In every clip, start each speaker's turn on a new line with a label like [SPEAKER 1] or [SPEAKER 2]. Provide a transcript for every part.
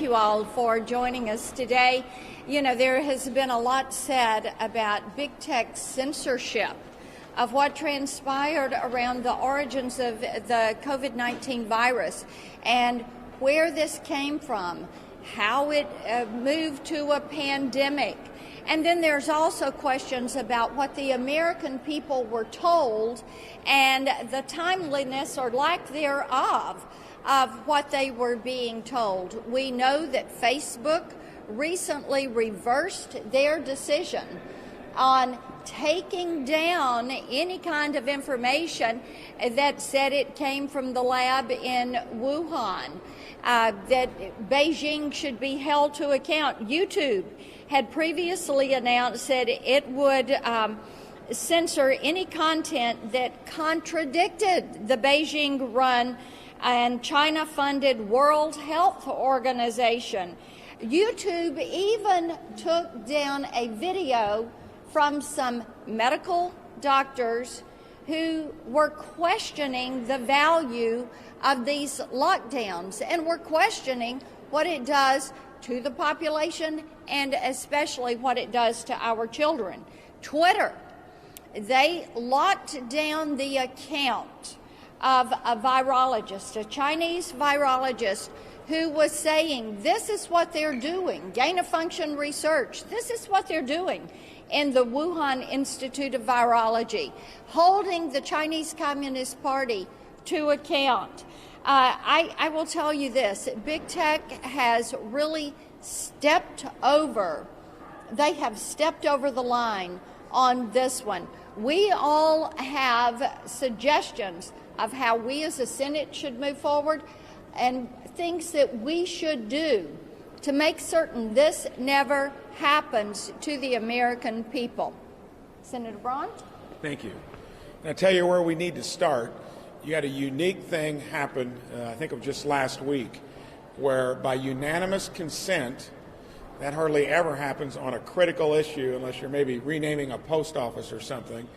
[SPEAKER 1] you all for joining us today. You know, there has been a lot said about big tech censorship of what transpired around the origins of the COVID-19 virus and where this came from, how it moved to a pandemic. And then there's also questions about what the American people were told and the timeliness or lack thereof of what they were being told. We know that Facebook recently reversed their decision on taking down any kind of information that said it came from the lab in Wuhan, that Beijing should be held to account. YouTube had previously announced that it would censor any content that contradicted the Beijing-run and China-funded World Health Organization. YouTube even took down a video from some medical doctors who were questioning the value of these lockdowns and were questioning what it does to the population and especially what it does to our children. Twitter, they locked down the account of a virologist, a Chinese virologist, who was saying this is what they're doing, gain-of-function research, this is what they're doing in the Wuhan Institute of Virology, holding the Chinese Communist Party to account. I will tell you this, big tech has really stepped over, they have stepped over the line on this one. We all have suggestions of how we as a Senate should move forward and things that we should do to make certain this never happens to the American people. Senator Braun?
[SPEAKER 2] Thank you. And I'll tell you where we need to start. You had a unique thing happen, I think it was just last week, where by unanimous consent, that hardly ever happens on a critical issue unless you're maybe renaming a post office or something.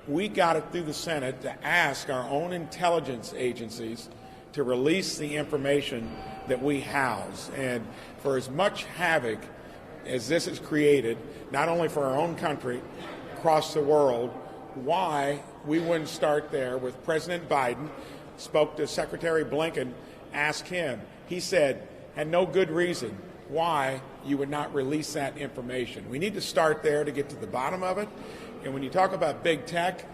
[SPEAKER 2] We got it through the Senate to ask our own intelligence agencies to release the information that we house. And for as much havoc as this has created, not only for our own country, across the world, why we wouldn't start there with President Biden, spoke to Secretary Blinken, asked him. He said, had no good reason why you would not release that information. We need to start there to get to the bottom of it. And when you talk about big tech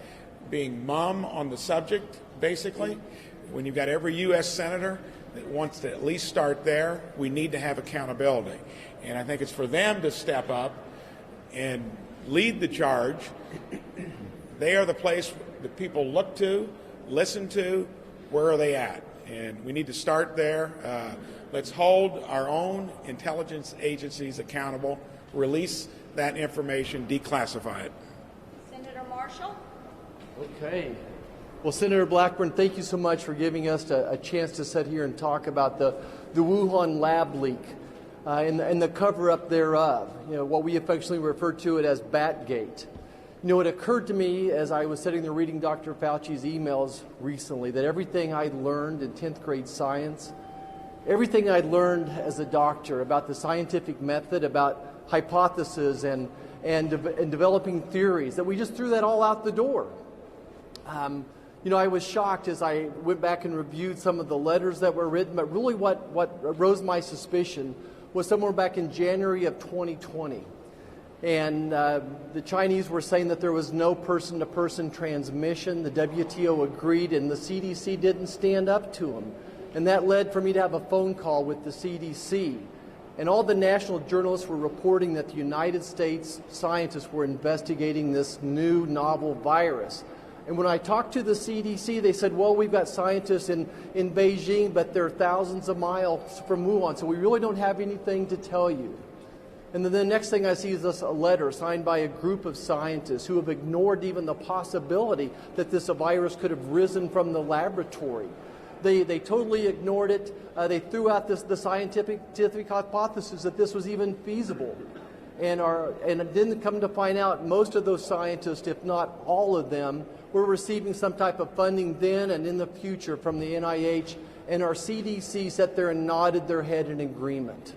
[SPEAKER 2] being mum on the subject, basically, when you've got every U.S. senator that wants to at least start there, we need to have accountability. And I think it's for them to step up and lead the charge. They are the place that people look to, listen to, where are they at? And we need to start there. Let's hold our own intelligence agencies accountable, release that information, declassify it.
[SPEAKER 1] Senator Marshall?
[SPEAKER 3] Okay. Well, Senator Blackburn, thank you so much for giving us a chance to sit here and talk about the Wuhan lab leak and the cover-up thereof, you know, what we affectionately refer to it as Batgate. You know, it occurred to me as I was sitting there reading Dr. Fauci's emails recently that everything I learned in 10th grade science, everything I learned as a doctor about the scientific method, about hypotheses and developing theories, that we just threw that all out the door. You know, I was shocked as I went back and reviewed some of the letters that were written, but really what rose my suspicion was somewhere back in January of 2020. And the Chinese were saying that there was no person-to-person transmission. The WTO agreed, and the CDC didn't stand up to them. And that led for me to have a phone call with the CDC. And all the national journalists were reporting that the United States scientists were investigating this new novel virus. And when I talked to the CDC, they said, well, we've got scientists in Beijing, but they're thousands of miles from Wuhan, so we really don't have anything to tell you. And then the next thing I see is this a letter signed by a group of scientists who have ignored even the possibility that this virus could have risen from the laboratory. They totally ignored it. They threw out the scientific hypothesis that this was even feasible. And didn't come to find out most of those scientists, if not all of them, were receiving some type of funding then and in the future from the NIH and our CDC sat there and nodded their head in agreement.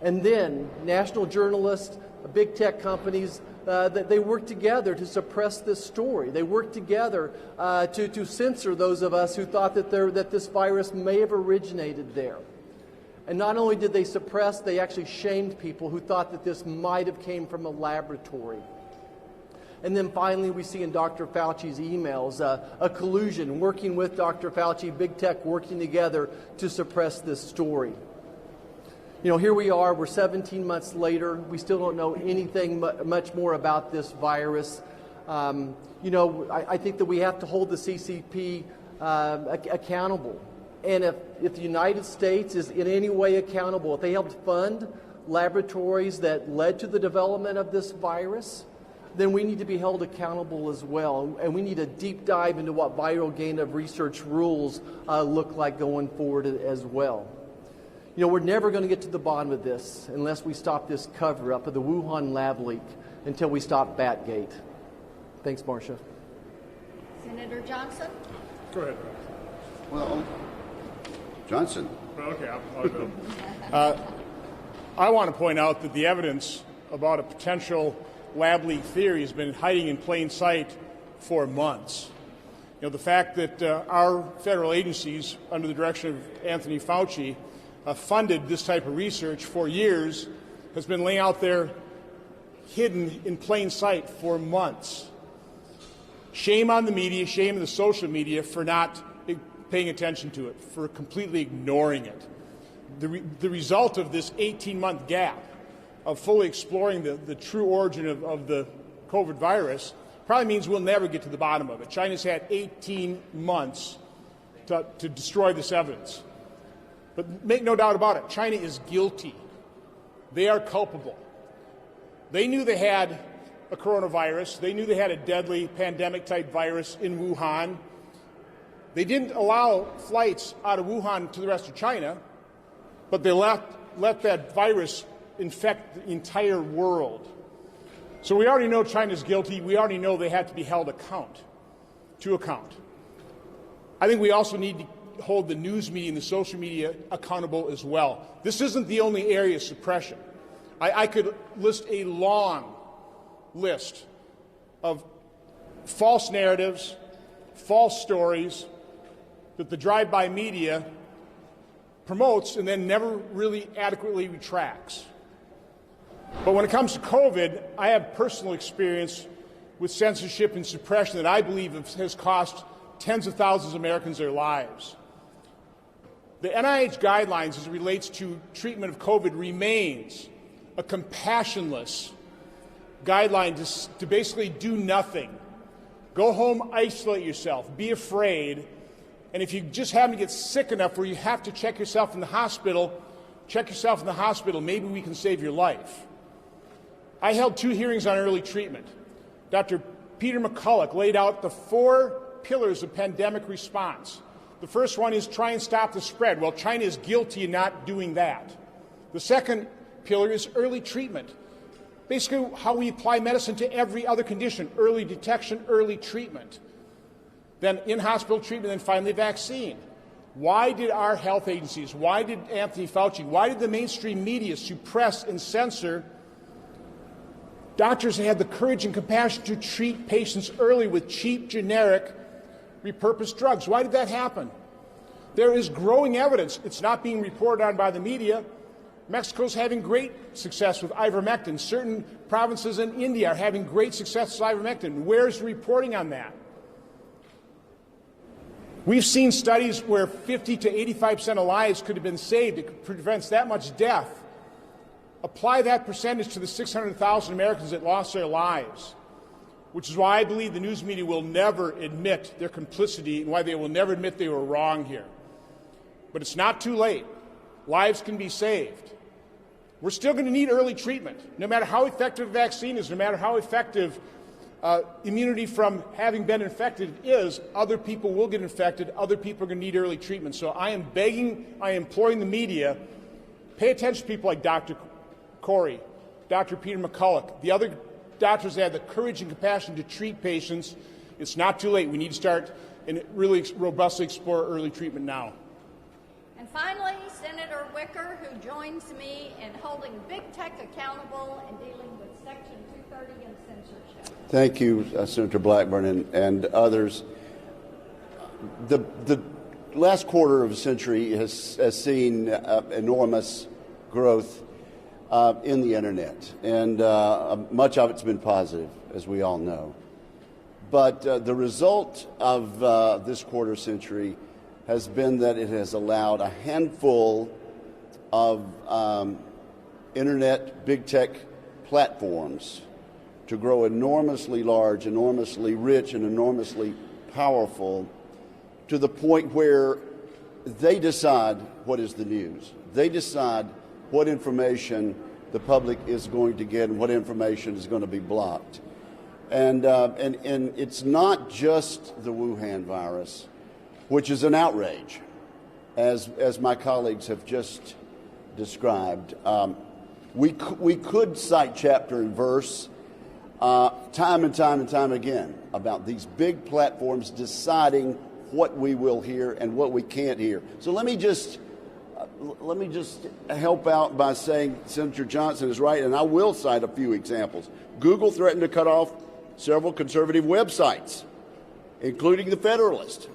[SPEAKER 3] And then national journalists, big tech companies, they worked together to suppress this story. They worked together to censor those of us who thought that this virus may have originated there. And not only did they suppress, they actually shamed people who thought that this might have came from a laboratory. And then finally, we see in Dr. Fauci's emails a collusion, working with Dr. Fauci, big tech working together to suppress this story. You know, here we are, we're 17 months later. We still don't know anything much more about this virus. You know, I think that we have to hold the CCP accountable. And if the United States is in any way accountable, if they helped fund laboratories that led to the development of this virus, then we need to be held accountable as well. And we need a deep dive into what viral gain of research rules look like going forward as well. You know, we're never going to get to the bottom of this unless we stop this cover-up of the Wuhan lab leak until we stop Batgate. Thanks, Marcia.
[SPEAKER 1] Senator Johnson?
[SPEAKER 4] Go ahead.
[SPEAKER 5] Well, Johnson.
[SPEAKER 4] Okay, I'll go. I want to point out that the evidence about a potential lab leak theory has been hiding in plain sight for months. You know, the fact that our federal agencies, under the direction of Anthony Fauci, funded this type of research for years has been laying out there hidden in plain sight for months. Shame on the media, shame on the social media for not paying attention to it, for completely ignoring it. The result of this 18-month gap of fully exploring the true origin of the COVID virus probably means we'll never get to the bottom of it. China's had 18 months to destroy this evidence. But make no doubt about it, China is guilty. They are culpable. They knew they had a coronavirus. They knew they had a deadly pandemic-type virus in Wuhan. They didn't allow flights out of Wuhan to the rest of China, but they let that virus infect the entire world. So we already know China's guilty. We already know they have to be held to account. I think we also need to hold the news media and the social media accountable as well. This isn't the only area of suppression. I could list a long list of false narratives, false stories that the drive-by media promotes and then never really adequately retracts. But when it comes to COVID, I have personal experience with censorship and suppression that I believe has cost tens of thousands of Americans their lives. The NIH guidelines as it relates to treatment of COVID remains a compassionless guideline to basically do nothing. Go home, isolate yourself, be afraid, and if you just happen to get sick enough where you have to check yourself in the hospital, maybe we can save your life. I held 2 hearings on early treatment. Dr. Peter McCulloch laid out the 4 pillars of pandemic response. The first one is try and stop the spread. Well, China is guilty in not doing that. The second pillar is early treatment. Basically, how we apply medicine to every other condition, early detection, early treatment. Then in-hospital treatment, then finally vaccine. Why did our health agencies, why did Anthony Fauci, why did the mainstream media suppress and censor doctors that had the courage and compassion to treat patients early with cheap, generic, repurposed drugs? Why did that happen? There is growing evidence. It's not being reported on by the media. Mexico's having great success with ivermectin. Certain provinces in India are having great success with ivermectin. Where's the reporting on that? We've seen studies where 50 to 85% of lives could have been saved. It prevents that much death. Apply that percentage to the 600,000 Americans that lost their lives, which is why I believe the news media will never admit their complicity and why they will never admit they were wrong here. But it's not too late. Lives can be saved. We're still going to need early treatment. No matter how effective a vaccine is, no matter how effective immunity from having been infected is, other people will get infected. Other people are going to need early treatment. So I am imploring the media, pay attention to people like Dr. Corey, Dr. Peter McCulloch, the other doctors that have the courage and compassion to treat patients. It's not too late. We need to start and really robustly explore early treatment now.
[SPEAKER 1] finally, Senator Wicker, who joins me in holding big tech accountable and dealing with Section 230 and censorship.
[SPEAKER 5] Thank you, Senator Blackburn and others. The last quarter of a century has seen enormous growth in the internet, and much of it's been positive, as we all know. But the result of this quarter century has been that it has allowed a handful of internet big tech platforms to grow enormously large, enormously rich, and enormously powerful, to the point where they decide what is the news. They decide what information the public is going to get and what information is going to be blocked. And it's not just the Wuhan virus, which is an outrage, as my colleagues have just described. We could cite chapter and verse time and time again about these big platforms deciding what we will hear and what we can't hear. So let me just help out by saying Senator Johnson is right, and I will cite a few examples. Google threatened to cut off several conservative websites, including The Federalist.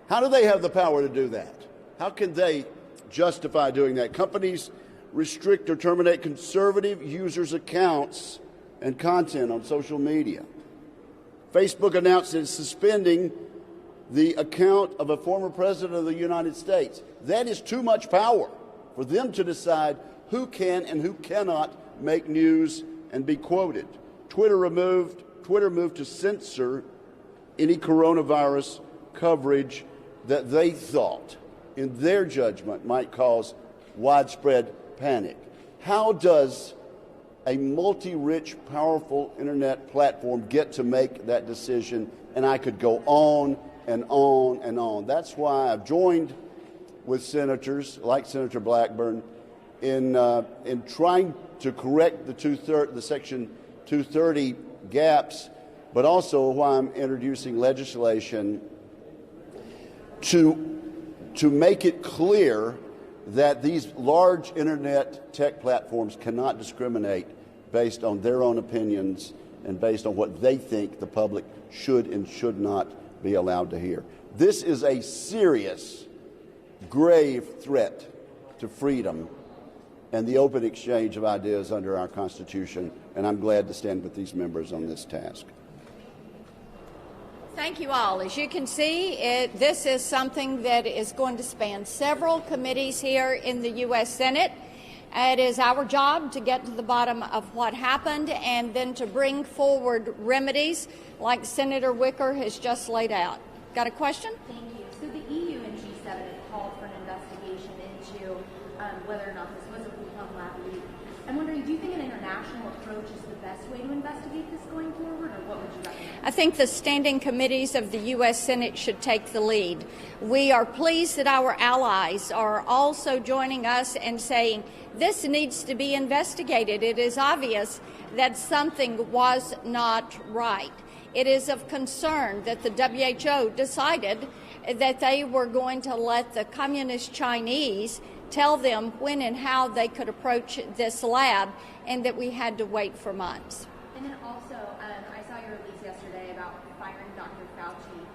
[SPEAKER 5] How do they have the power to do that? How can they justify doing that? Companies restrict or terminate conservative users' accounts and content on social media. Facebook announced it's suspending the account of a former president of the United States. That is too much power for them to decide who can and who cannot make news and be quoted. Twitter moved to censor any coronavirus coverage that they thought, in their judgment, might cause widespread panic. How does a multi-rich, powerful internet platform get to make that decision? And I could go on and on and on. That's why I've joined with senators like Senator Blackburn in trying to correct the Section 230 gaps, but also why I'm introducing legislation to make it clear that these large internet tech platforms cannot discriminate based on their own opinions and based on what they think the public should and should not be allowed to hear. This is a serious, grave threat to freedom and the open exchange of ideas under our Constitution, and I'm glad to stand with these members on this task.
[SPEAKER 1] Thank you all. As you can see, this is something that is going to span several committees here in the U.S. Senate. It is our job to get to the bottom of what happened and then to bring forward remedies like Senator Wicker has just laid out. Got a question?
[SPEAKER 6] Thank you. So the EU and G7 have called for an investigation into whether or not this was a Wuhan lab leak. I'm wondering, do you think an international approach is the best way to investigate this going forward, or what would you recommend?
[SPEAKER 1] I think the standing committees of the U.S. Senate should take the lead. We are pleased that our allies are also joining us and saying this needs to be investigated. It is obvious that something was not right. It is of concern that the WHO decided that they were going to let the communist Chinese tell them when and how they could approach this lab, and that we had to wait for months.
[SPEAKER 6] And then also, I saw your release yesterday about firing Dr. Fauci.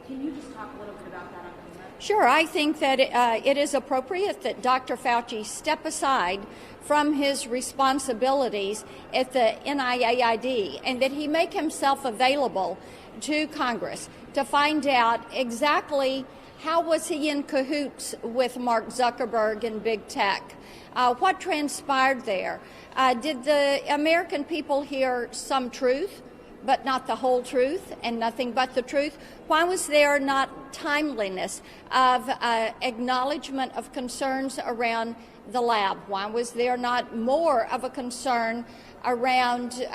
[SPEAKER 6] Can you just talk a little bit about that on camera?
[SPEAKER 1] Sure. I think that it is appropriate that Dr. Fauci step aside from his responsibilities at the NIAID and that he make himself available to Congress to find out exactly how was he in cahoots with Mark Zuckerberg and big tech. What transpired there? Did the American people hear some truth, but not the whole truth and nothing but the truth? Why was there not timeliness of acknowledgement of concerns around the lab? Why was there not more of a concern around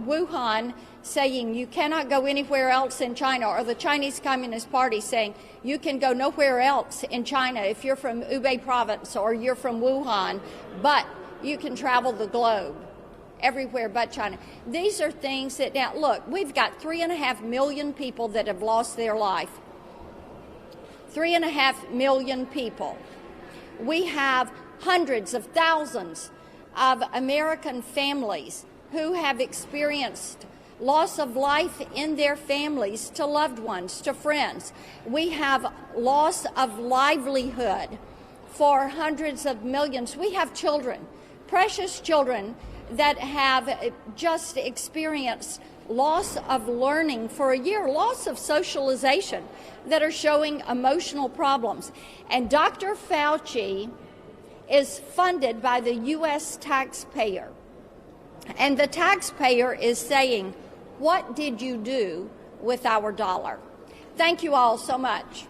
[SPEAKER 1] Wuhan saying you cannot go anywhere else in China, or the Chinese Communist Party saying you can go nowhere else in China if you're from Hubei province or you're from Wuhan, but you can travel the globe everywhere but China. These are things that, now look, we've got 3.5 million people that have lost their life. 3.5 million people. We have hundreds of thousands of American families who have experienced loss of life in their families to loved ones, to friends. We have loss of livelihood for hundreds of millions. We have children, precious children, that have just experienced loss of learning for a year, loss of socialization, that are showing emotional problems. And Dr. Fauci is funded by the U.S. taxpayer. And the taxpayer is saying, what did you do with our dollar? Thank you all so much.